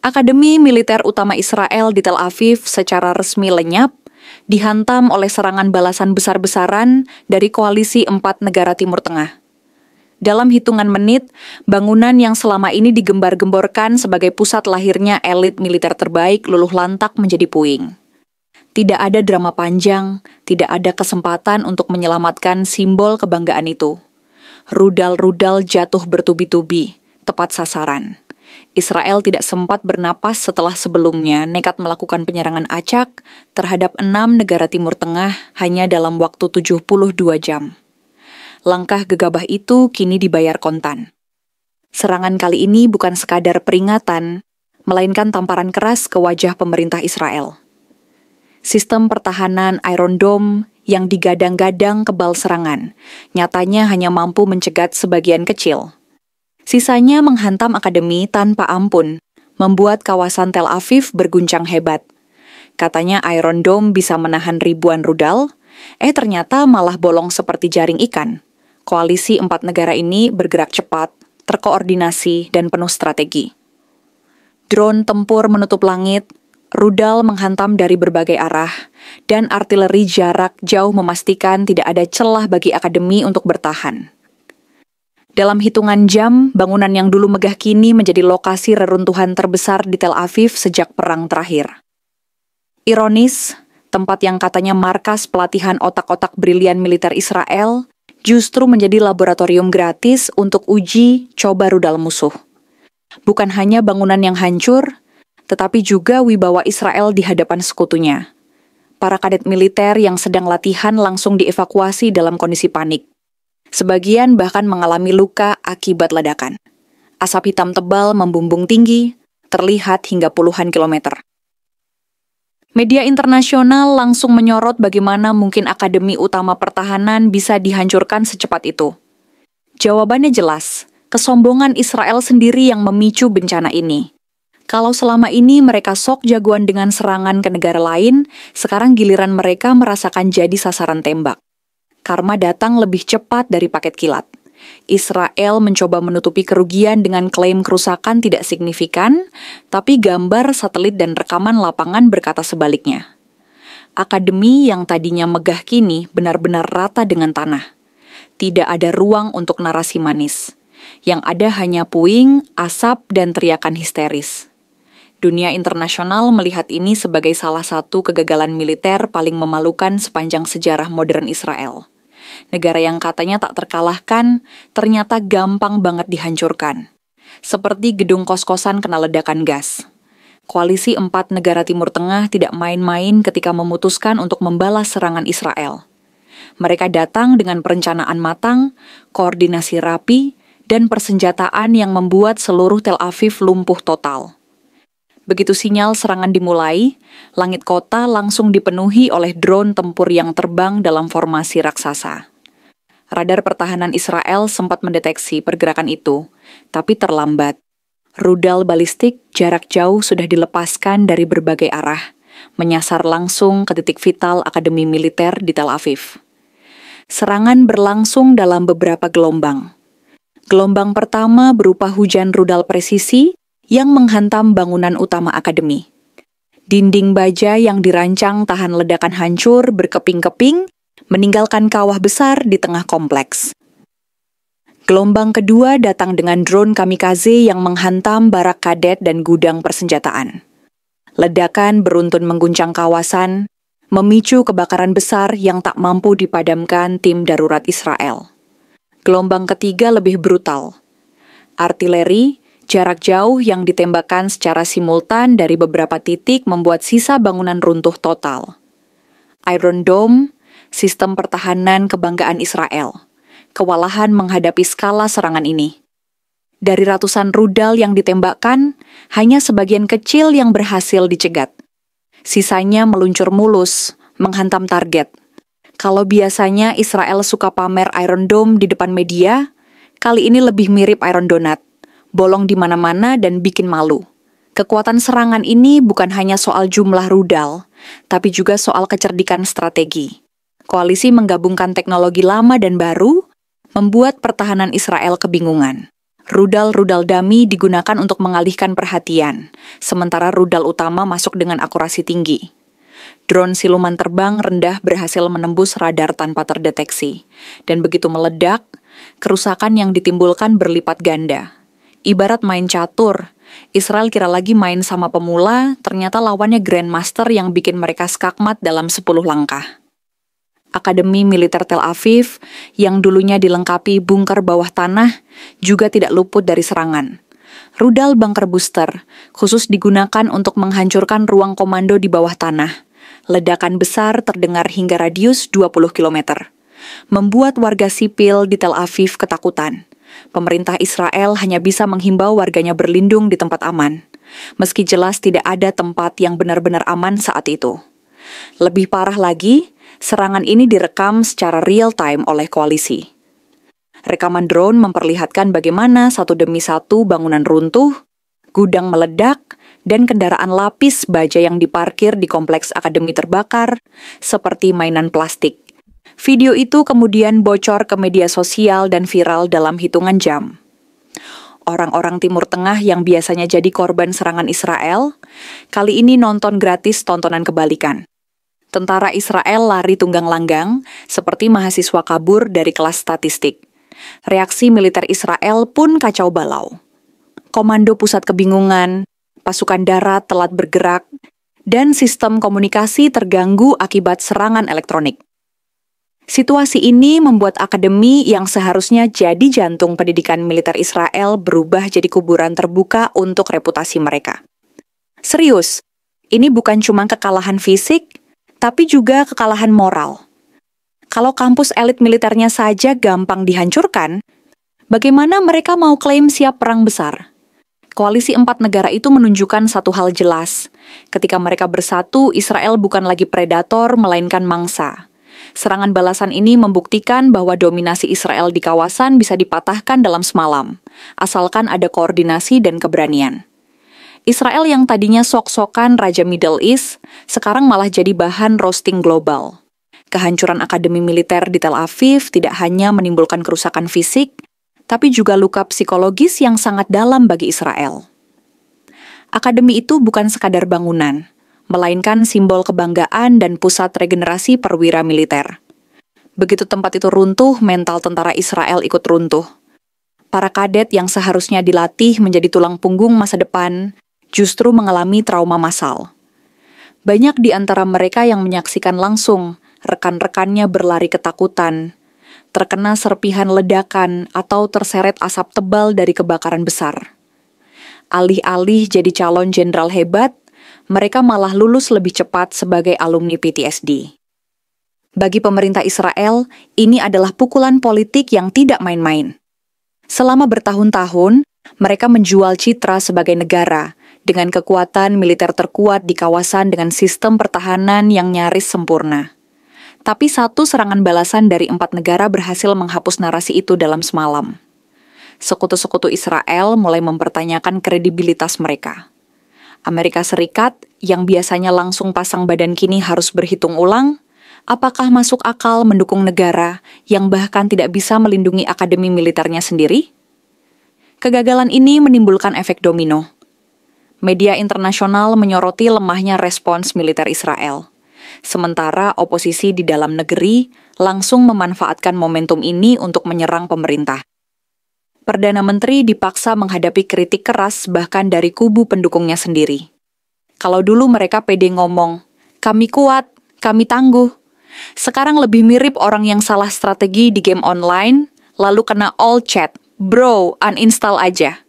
Akademi militer utama Israel di Tel Aviv secara resmi lenyap, dihantam oleh serangan balasan besar-besaran dari koalisi 4 negara Timur Tengah. Dalam hitungan menit, bangunan yang selama ini digembar-gemborkan sebagai pusat lahirnya elit militer terbaik luluh lantak menjadi puing. Tidak ada drama panjang, tidak ada kesempatan untuk menyelamatkan simbol kebanggaan itu. Rudal-rudal jatuh bertubi-tubi, tepat sasaran. Israel tidak sempat bernapas setelah sebelumnya nekat melakukan penyerangan acak terhadap 6 negara Timur Tengah hanya dalam waktu 72 jam. Langkah gegabah itu kini dibayar kontan. Serangan kali ini bukan sekadar peringatan, melainkan tamparan keras ke wajah pemerintah Israel. Sistem pertahanan Iron Dome yang digadang-gadang kebal serangan, nyatanya hanya mampu mencegat sebagian kecil. Sisanya menghantam akademi tanpa ampun, membuat kawasan Tel Aviv berguncang hebat. Katanya Iron Dome bisa menahan ribuan rudal, ternyata malah bolong seperti jaring ikan. Koalisi 4 negara ini bergerak cepat, terkoordinasi, dan penuh strategi. Drone tempur menutup langit, rudal menghantam dari berbagai arah, dan artileri jarak jauh memastikan tidak ada celah bagi akademi untuk bertahan. Dalam hitungan jam, bangunan yang dulu megah kini menjadi lokasi reruntuhan terbesar di Tel Aviv sejak perang terakhir. Ironis, tempat yang katanya markas pelatihan otak-otak brilian militer Israel, justru menjadi laboratorium gratis untuk uji coba rudal musuh. Bukan hanya bangunan yang hancur, tetapi juga wibawa Israel di hadapan sekutunya. Para kadet militer yang sedang latihan langsung dievakuasi dalam kondisi panik. Sebagian bahkan mengalami luka akibat ledakan. Asap hitam tebal membumbung tinggi, terlihat hingga puluhan kilometer. Media internasional langsung menyorot bagaimana mungkin Akademi Utama Pertahanan bisa dihancurkan secepat itu. Jawabannya jelas, kesombongan Israel sendiri yang memicu bencana ini. Kalau selama ini mereka sok jagoan dengan serangan ke negara lain, sekarang giliran mereka merasakan jadi sasaran tembak. Karma datang lebih cepat dari paket kilat. Israel mencoba menutupi kerugian dengan klaim kerusakan tidak signifikan, tapi gambar satelit dan rekaman lapangan berkata sebaliknya. Akademi yang tadinya megah kini benar-benar rata dengan tanah. Tidak ada ruang untuk narasi manis. Yang ada hanya puing, asap, dan teriakan histeris. Dunia internasional melihat ini sebagai salah satu kegagalan militer paling memalukan sepanjang sejarah modern Israel. Negara yang katanya tak terkalahkan, ternyata gampang banget dihancurkan. Seperti gedung kos-kosan kena ledakan gas. Koalisi 4 negara Timur Tengah tidak main-main ketika memutuskan untuk membalas serangan Israel. Mereka datang dengan perencanaan matang, koordinasi rapi, dan persenjataan yang membuat seluruh Tel Aviv lumpuh total. Begitu sinyal serangan dimulai, langit kota langsung dipenuhi oleh drone tempur yang terbang dalam formasi raksasa. Radar pertahanan Israel sempat mendeteksi pergerakan itu, tapi terlambat. Rudal balistik jarak jauh sudah dilepaskan dari berbagai arah, menyasar langsung ke titik vital Akademi Militer di Tel Aviv. Serangan berlangsung dalam beberapa gelombang. Gelombang pertama berupa hujan rudal presisi, yang menghantam bangunan utama akademi. Dinding baja yang dirancang tahan ledakan hancur berkeping-keping, meninggalkan kawah besar di tengah kompleks. Gelombang kedua datang dengan drone kamikaze yang menghantam barak kadet dan gudang persenjataan. Ledakan beruntun mengguncang kawasan, memicu kebakaran besar yang tak mampu dipadamkan tim darurat Israel. Gelombang ketiga lebih brutal. Artileri, jarak jauh yang ditembakkan secara simultan dari beberapa titik membuat sisa bangunan runtuh total. Iron Dome, sistem pertahanan kebanggaan Israel, kewalahan menghadapi skala serangan ini. Dari ratusan rudal yang ditembakkan, hanya sebagian kecil yang berhasil dicegat. Sisanya meluncur mulus, menghantam target. Kalau biasanya Israel suka pamer Iron Dome di depan media, kali ini lebih mirip Iron Donut. Bolong di mana-mana dan bikin malu. Kekuatan serangan ini bukan hanya soal jumlah rudal, tapi juga soal kecerdikan strategi. Koalisi menggabungkan teknologi lama dan baru, membuat pertahanan Israel kebingungan. Rudal-rudal dummy digunakan untuk mengalihkan perhatian, sementara rudal utama masuk dengan akurasi tinggi. Drone siluman terbang rendah berhasil menembus radar tanpa terdeteksi, dan begitu meledak, kerusakan yang ditimbulkan berlipat ganda. Ibarat main catur, Israel kira lagi main sama pemula, ternyata lawannya Grandmaster yang bikin mereka skakmat dalam 10 langkah. Akademi Militer Tel Aviv, yang dulunya dilengkapi bunker bawah tanah, juga tidak luput dari serangan. Rudal bunker booster khusus digunakan untuk menghancurkan ruang komando di bawah tanah. Ledakan besar terdengar hingga radius 20 km. Membuat warga sipil di Tel Aviv ketakutan. Pemerintah Israel hanya bisa menghimbau warganya berlindung di tempat aman, meski jelas tidak ada tempat yang benar-benar aman saat itu. Lebih parah lagi, serangan ini direkam secara real-time oleh koalisi. Rekaman drone memperlihatkan bagaimana satu demi satu bangunan runtuh, gudang meledak, dan kendaraan lapis baja yang diparkir di kompleks akademi terbakar, seperti mainan plastik. Video itu kemudian bocor ke media sosial dan viral dalam hitungan jam. Orang-orang Timur Tengah yang biasanya jadi korban serangan Israel, kali ini nonton gratis tontonan kebalikan. Tentara Israel lari tunggang langgang, seperti mahasiswa kabur dari kelas statistik. Reaksi militer Israel pun kacau balau. Komando pusat kebingungan, pasukan darat telat bergerak, dan sistem komunikasi terganggu akibat serangan elektronik. Situasi ini membuat akademi yang seharusnya jadi jantung pendidikan militer Israel berubah jadi kuburan terbuka untuk reputasi mereka. Serius, ini bukan cuma kekalahan fisik, tapi juga kekalahan moral. Kalau kampus elit militernya saja gampang dihancurkan, bagaimana mereka mau klaim siap perang besar? Koalisi 4 negara itu menunjukkan satu hal jelas. Ketika mereka bersatu, Israel bukan lagi predator, melainkan mangsa. Serangan balasan ini membuktikan bahwa dominasi Israel di kawasan bisa dipatahkan dalam semalam, asalkan ada koordinasi dan keberanian. Israel yang tadinya sok-sokan Raja Middle East, sekarang malah jadi bahan roasting global. Kehancuran akademi militer di Tel Aviv tidak hanya menimbulkan kerusakan fisik, tapi juga luka psikologis yang sangat dalam bagi Israel. Akademi itu bukan sekadar bangunan, melainkan simbol kebanggaan dan pusat regenerasi perwira militer. Begitu tempat itu runtuh, mental tentara Israel ikut runtuh. Para kadet yang seharusnya dilatih menjadi tulang punggung masa depan, justru mengalami trauma massal. Banyak di antara mereka yang menyaksikan langsung rekan-rekannya berlari ketakutan, terkena serpihan ledakan atau terseret asap tebal dari kebakaran besar. Alih-alih jadi calon jenderal hebat, mereka malah lulus lebih cepat sebagai alumni PTSD. Bagi pemerintah Israel, ini adalah pukulan politik yang tidak main-main. Selama bertahun-tahun, mereka menjual citra sebagai negara dengan kekuatan militer terkuat di kawasan dengan sistem pertahanan yang nyaris sempurna. Tapi satu serangan balasan dari 4 negara berhasil menghapus narasi itu dalam semalam. Sekutu-sekutu Israel mulai mempertanyakan kredibilitas mereka. Amerika Serikat yang biasanya langsung pasang badan kini harus berhitung ulang, apakah masuk akal mendukung negara yang bahkan tidak bisa melindungi akademi militernya sendiri? Kegagalan ini menimbulkan efek domino. Media internasional menyoroti lemahnya respons militer Israel. Sementara oposisi di dalam negeri langsung memanfaatkan momentum ini untuk menyerang pemerintah. Perdana Menteri dipaksa menghadapi kritik keras bahkan dari kubu pendukungnya sendiri. Kalau dulu mereka pede ngomong, kami kuat, kami tangguh. Sekarang lebih mirip orang yang salah strategi di game online, lalu kena all chat, bro, uninstall aja.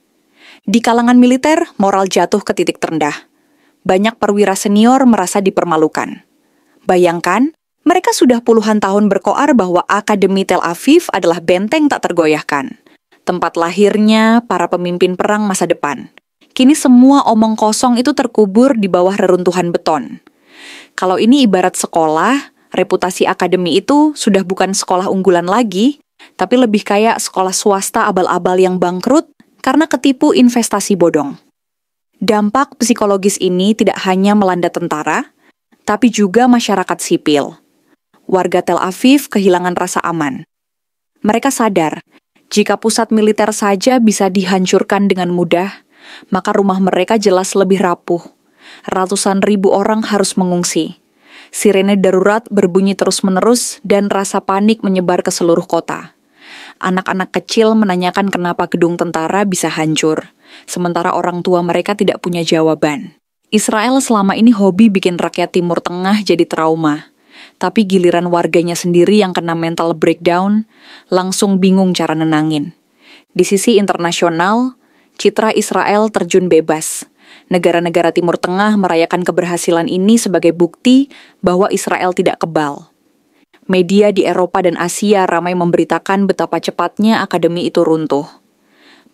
Di kalangan militer, moral jatuh ke titik terendah. Banyak perwira senior merasa dipermalukan. Bayangkan, mereka sudah puluhan tahun berkoar bahwa Akademi Tel Aviv adalah benteng tak tergoyahkan. Tempat lahirnya para pemimpin perang masa depan. Kini semua omong kosong itu terkubur di bawah reruntuhan beton. Kalau ini ibarat sekolah, reputasi akademi itu sudah bukan sekolah unggulan lagi, tapi lebih kayak sekolah swasta abal-abal yang bangkrut karena ketipu investasi bodong. Dampak psikologis ini tidak hanya melanda tentara, tapi juga masyarakat sipil. Warga Tel Aviv kehilangan rasa aman. Mereka sadar, Jika pusat militer saja bisa dihancurkan dengan mudah, maka rumah mereka jelas lebih rapuh. Ratusan ribu orang harus mengungsi. Sirene darurat berbunyi terus-menerus dan rasa panik menyebar ke seluruh kota. Anak-anak kecil menanyakan kenapa gedung tentara bisa hancur, sementara orang tua mereka tidak punya jawaban. Israel selama ini hobi bikin rakyat Timur Tengah jadi trauma. Tapi giliran warganya sendiri yang kena mental breakdown, langsung bingung cara nenangin. Di sisi internasional, citra Israel terjun bebas. Negara-negara Timur Tengah merayakan keberhasilan ini sebagai bukti bahwa Israel tidak kebal. Media di Eropa dan Asia ramai memberitakan betapa cepatnya akademi itu runtuh.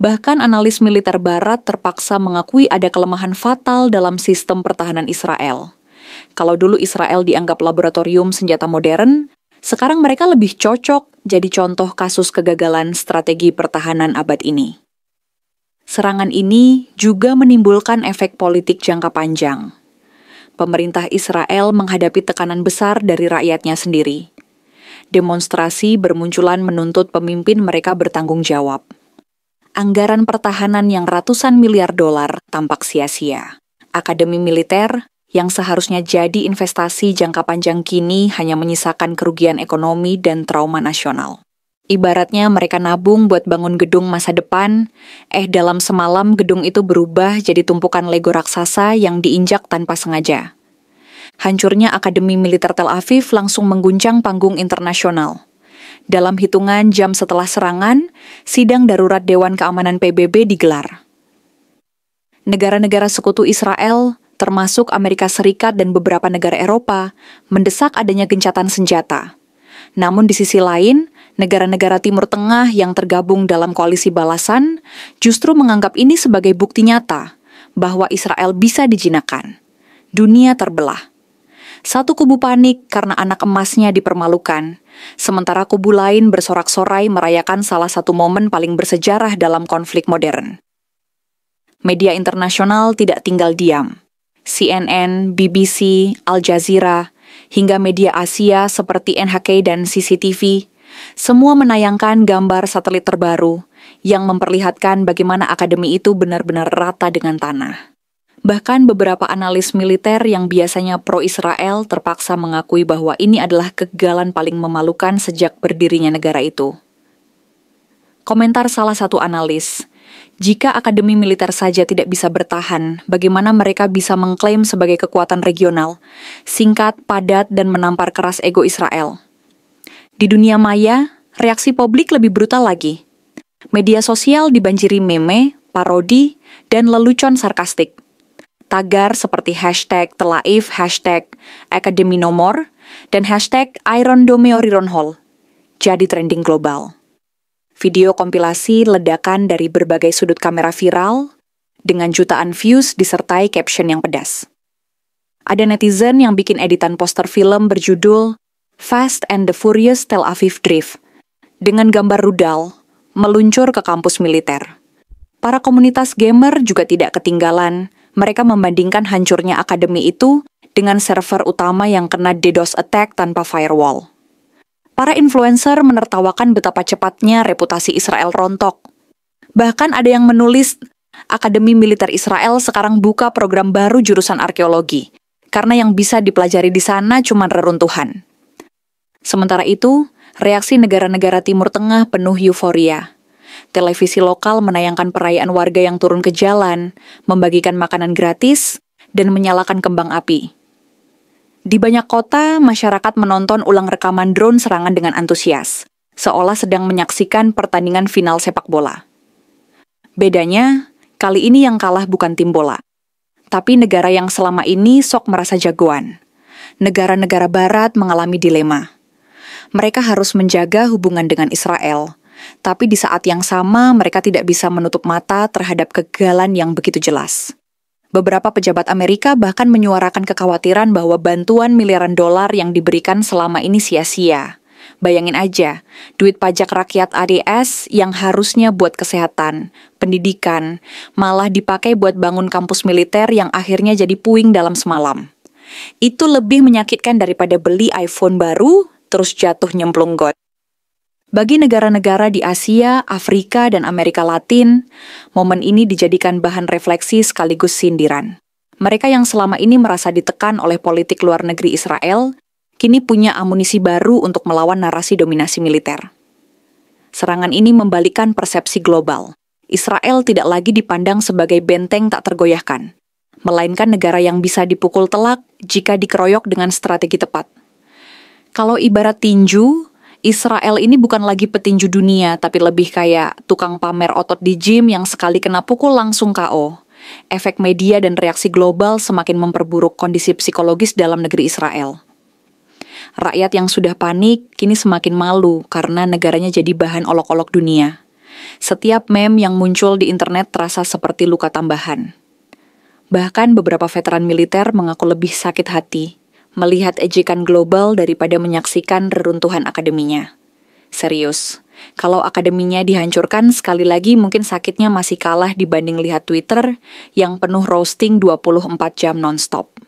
Bahkan analis militer Barat terpaksa mengakui ada kelemahan fatal dalam sistem pertahanan Israel. Kalau dulu Israel dianggap laboratorium senjata modern, sekarang mereka lebih cocok jadi contoh kasus kegagalan strategi pertahanan abad ini. Serangan ini juga menimbulkan efek politik jangka panjang. Pemerintah Israel menghadapi tekanan besar dari rakyatnya sendiri. Demonstrasi bermunculan menuntut pemimpin mereka bertanggung jawab. Anggaran pertahanan yang ratusan miliar dolar tampak sia-sia. Akademi militer yang seharusnya jadi investasi jangka panjang kini hanya menyisakan kerugian ekonomi dan trauma nasional. Ibaratnya mereka nabung buat bangun gedung masa depan, dalam semalam gedung itu berubah jadi tumpukan Lego raksasa yang diinjak tanpa sengaja. Hancurnya Akademi Militer Tel Aviv langsung mengguncang panggung internasional. Dalam hitungan jam setelah serangan, sidang darurat Dewan Keamanan PBB digelar. Negara-negara sekutu Israel, termasuk Amerika Serikat dan beberapa negara Eropa, mendesak adanya gencatan senjata. Namun di sisi lain, negara-negara Timur Tengah yang tergabung dalam koalisi balasan justru menganggap ini sebagai bukti nyata bahwa Israel bisa dijinakkan. Dunia terbelah. Satu kubu panik karena anak emasnya dipermalukan, sementara kubu lain bersorak-sorai merayakan salah satu momen paling bersejarah dalam konflik modern. Media internasional tidak tinggal diam. CNN, BBC, Al Jazeera, hingga media Asia seperti NHK dan CCTV, semua menayangkan gambar satelit terbaru yang memperlihatkan bagaimana akademi itu benar-benar rata dengan tanah. Bahkan beberapa analis militer yang biasanya pro-Israel terpaksa mengakui bahwa ini adalah kegagalan paling memalukan sejak berdirinya negara itu. Komentar salah satu analis, jika akademi militer saja tidak bisa bertahan, bagaimana mereka bisa mengklaim sebagai kekuatan regional, singkat, padat, dan menampar keras ego Israel? Di dunia maya, reaksi publik lebih brutal lagi. Media sosial dibanjiri meme, parodi, dan lelucon sarkastik. Tagar seperti hashtag Telaif, hashtag Akademi Nomor, dan hashtag Iron Dome Oriron Hall jadi trending global. Video kompilasi ledakan dari berbagai sudut kamera viral dengan jutaan views disertai caption yang pedas. Ada netizen yang bikin editan poster film berjudul Fast and the Furious Tel Aviv Drift dengan gambar rudal meluncur ke kampus militer. Para komunitas gamer juga tidak ketinggalan. Mereka membandingkan hancurnya akademi itu dengan server utama yang kena DDoS attack tanpa firewall. Para influencer menertawakan betapa cepatnya reputasi Israel rontok. Bahkan ada yang menulis, Akademi Militer Israel sekarang buka program baru jurusan arkeologi, karena yang bisa dipelajari di sana cuma reruntuhan. Sementara itu, reaksi negara-negara Timur Tengah penuh euforia. Televisi lokal menayangkan perayaan warga yang turun ke jalan, membagikan makanan gratis, dan menyalakan kembang api. Di banyak kota, masyarakat menonton ulang rekaman drone serangan dengan antusias, seolah sedang menyaksikan pertandingan final sepak bola. Bedanya, kali ini yang kalah bukan tim bola, tapi negara yang selama ini sok merasa jagoan. Negara-negara Barat mengalami dilema. Mereka harus menjaga hubungan dengan Israel, tapi di saat yang sama mereka tidak bisa menutup mata terhadap kegagalan yang begitu jelas. Beberapa pejabat Amerika bahkan menyuarakan kekhawatiran bahwa bantuan miliaran dolar yang diberikan selama ini sia-sia. Bayangin aja, duit pajak rakyat ADS yang harusnya buat kesehatan, pendidikan, malah dipakai buat bangun kampus militer yang akhirnya jadi puing dalam semalam. Itu lebih menyakitkan daripada beli iPhone baru, terus jatuh nyemplung got. Bagi negara-negara di Asia, Afrika, dan Amerika Latin, momen ini dijadikan bahan refleksi sekaligus sindiran. Mereka yang selama ini merasa ditekan oleh politik luar negeri Israel, kini punya amunisi baru untuk melawan narasi dominasi militer. Serangan ini membalikkan persepsi global. Israel tidak lagi dipandang sebagai benteng tak tergoyahkan, melainkan negara yang bisa dipukul telak jika dikeroyok dengan strategi tepat. Kalau ibarat tinju, Israel ini bukan lagi petinju dunia, tapi lebih kayak tukang pamer otot di gym yang sekali kena pukul langsung KO. Efek media dan reaksi global semakin memperburuk kondisi psikologis dalam negeri Israel. Rakyat yang sudah panik kini semakin malu karena negaranya jadi bahan olok-olok dunia. Setiap meme yang muncul di internet terasa seperti luka tambahan. Bahkan beberapa veteran militer mengaku lebih sakit hati melihat ejekan global daripada menyaksikan reruntuhan akademinya. Serius, kalau akademinya dihancurkan sekali lagi mungkin sakitnya masih kalah dibanding lihat Twitter yang penuh roasting 24 jam non-stop.